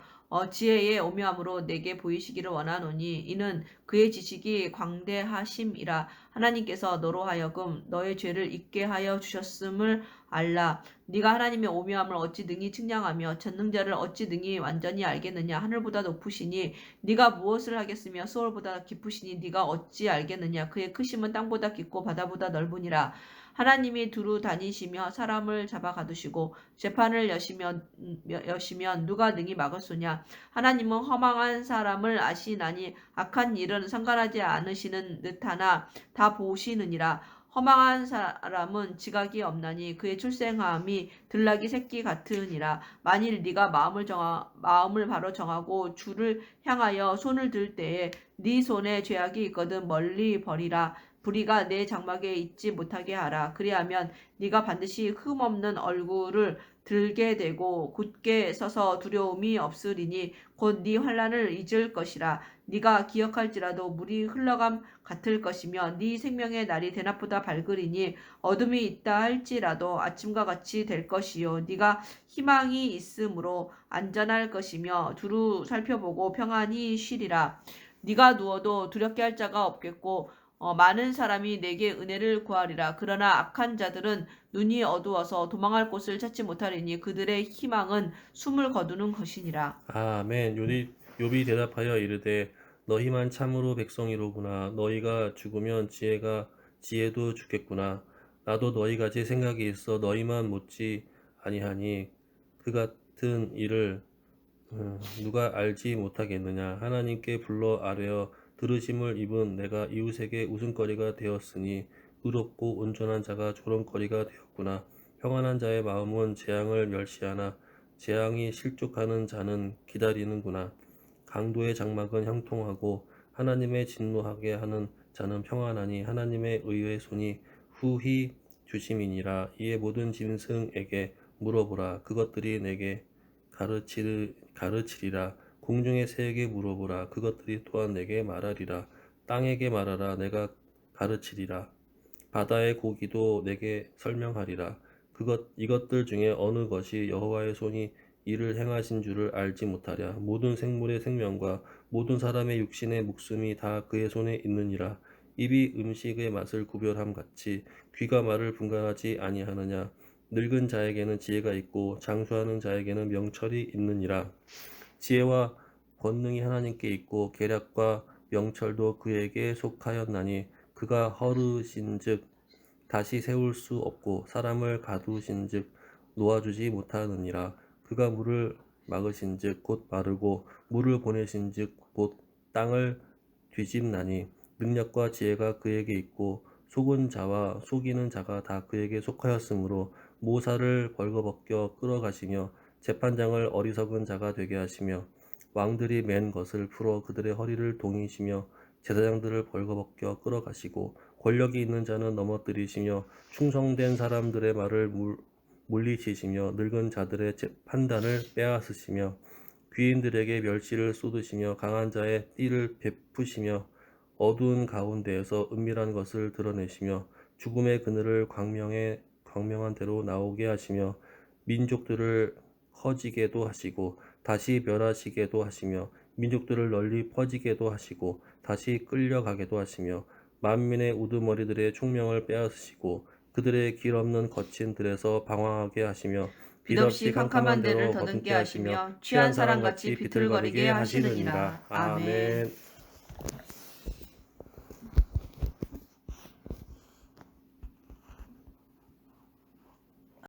지혜의 오묘함으로 내게 보이시기를 원하노니 이는 그의 지식이 광대하심이라. 하나님께서 너로 하여금 너의 죄를 잊게 하여 주셨음을 알라. 네가 하나님의 오묘함을 어찌 능히 측량하며 전능자를 어찌 능히 완전히 알겠느냐. 하늘보다 높으시니 네가 무엇을 하겠으며 수월보다 깊으시니 네가 어찌 알겠느냐. 그의 크심은 땅보다 깊고 바다보다 넓으니라. 하나님이 두루 다니시며 사람을 잡아 가두시고 재판을 여시면 누가 능히 막을소냐. 하나님은 허망한 사람을 아시나니 악한 일은 상관하지 않으시는 듯하나 다 보시느니라. 허망한 사람은 지각이 없나니 그의 출생함이 들나귀 새끼 같으니라. 만일 네가 마음을 바로 정하고 주를 향하여 손을 들 때에 네 손에 죄악이 있거든 멀리 버리라. 불의가 내 장막에 있지 못하게 하라. 그리하면 네가 반드시 흠없는 얼굴을 들게 되고 굳게 서서 두려움이 없으리니 곧 네 환난을 잊을 것이라. 네가 기억할지라도 물이 흘러감 같을 것이며 네 생명의 날이 대낮보다 밝으리니 어둠이 있다 할지라도 아침과 같이 될 것이요. 네가 희망이 있으므로 안전할 것이며 두루 살펴보고 평안히 쉬리라. 네가 누워도 두렵게 할 자가 없겠고 많은 사람이 내게 은혜를 구하리라. 그러나 악한 자들은 눈이 어두워서 도망할 곳을 찾지 못하리니 그들의 희망은 숨을 거두는 것이니라.
아멘. 욥이 대답하여 이르되 너희만 참으로 백성이로구나. 너희가 죽으면 지혜도 죽겠구나. 나도 너희같이 생각이 있어 너희만 못지 아니하니 그 같은 일을 누가 알지 못하겠느냐. 하나님께 불러 아뢰어 들으심을 입은 내가 이웃에게 웃음거리가 되었으니 의롭고 온전한 자가 조롱거리가 되었구나. 평안한 자의 마음은 재앙을 멸시하나 재앙이 실족하는 자는 기다리는구나. 강도의 장막은 형통하고 하나님의 진노하게 하는 자는 평안하니 하나님의 의의 손이 후히 주심이니라. 이에 모든 짐승에게 물어보라. 그것들이 내게 가르치리라. 공중의 새에게 물어보라. 그것들이 또한 내게 말하리라. 땅에게 말하라. 내가 가르치리라. 바다의 고기도 내게 설명하리라. 이것들 중에 어느 것이 여호와의 손이 이를 행하신 줄을 알지 못하랴. 모든 생물의 생명과 모든 사람의 육신의 목숨이 다 그의 손에 있느니라. 입이 음식의 맛을 구별함 같이 귀가 말을 분간하지 아니하느냐. 늙은 자에게는 지혜가 있고 장수하는 자에게는 명철이 있느니라. 지혜와 권능이 하나님께 있고 계략과 명철도 그에게 속하였나니 그가 허르신즉 다시 세울 수 없고 사람을 가두신즉 놓아주지 못하느니라. 그가 물을 막으신즉 곧 마르고 물을 보내신즉 곧 땅을 뒤집나니 능력과 지혜가 그에게 있고 속은 자와 속이는 자가 다 그에게 속하였으므로 모사를 벌거벗겨 끌어가시며 재판장을 어리석은 자가 되게 하시며 왕들이 맨 것을 풀어 그들의 허리를 동이시며 제사장들을 벌거벗겨 끌어가시고 권력이 있는 자는 넘어뜨리시며 충성된 사람들의 말을 물리치시며 늙은 자들의 판단을 빼앗으시며 귀인들에게 멸시를 쏟으시며 강한 자의 띠를 베푸시며 어두운 가운데에서 은밀한 것을 드러내시며 죽음의 그늘을 광명한 대로 나오게 하시며 민족들을 커지게도 하시고 다시 멸하시게도 하시며 민족들을 널리 퍼지게도 하시고 다시 끌려가게도 하시며 만민의 우두머리들의 총명을 빼앗으시고 그들의 길 없는 거친 들에서 방황하게 하시며
빛없이 캄캄한 데를 더듬게 하시며 취한 사람같이 비틀거리게 하시느니라. 아멘.